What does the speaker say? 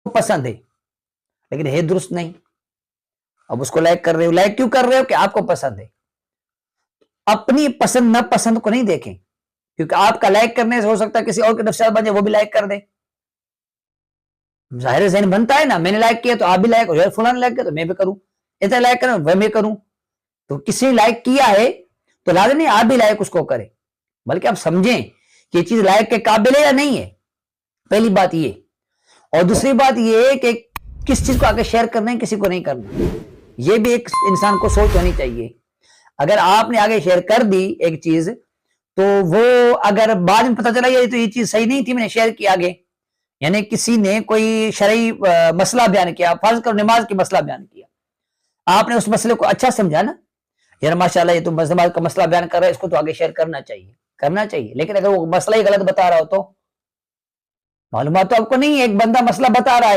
پسند ہے لیکن ہے درست نہیں، اب اس کو لائک کر رہے ہو. لائک کیوں کر رہے ہو؟ کہ آپ کو پسند ہے. اپنی پسند نہ پسند کو نہیں دیکھیں، کیونکہ آپ کا لائک کرنے سے ہو سکتا ہے کسی اور کے نفسیات بن جائے، وہ بھی لائک کر دے. ظاہر ذہن بنتا ہے نا، میں نے لائک کیا تو آپ بھی لائک ہو، فلاں نے لائک کیا تو میں بھی کروں، اتنا لائک کروں وہ میں کروں. تو کسی نے لائک کیا ہے تو لازم نہیں آپ بھی لائک اس کو کریں، بلکہ آپ سمجھیں کہ یہ چیز لائک کے قابل ہے یا نہیں ہے. پہلی بات یہ. اور دوسری بات یہ کہ کس چیز کو آگے شیئر کرنا ہے، کسی کو نہیں کرنا، یہ بھی ایک انسان کو سوچ ہونی چاہیے. اگر آپ نے آگے شیئر کر دی ایک چیز تو وہ اگر بعد میں پتہ چلا یہ تو یہ چیز صحیح نہیں تھی، میں نے شیئر کی آگے، یعنی کسی نے کوئی شرعی مسئلہ بیان کیا، فرض کرو نماز کی مسئلہ بیان کیا، آپ نے اس مسئلے کو اچھا سمجھا نا، یار ماشاءاللہ یہ تو نماز کا مسئلہ بیان کر رہا ہے، اس کو تو آگے شیئر کرنا چاہیے. لیکن اگر وہ مسئلہ ہی غلط بتا رہا ہو تو معلومات تو آپ کو نہیں ہے، ایک بندہ مسئلہ بتا رہا ہے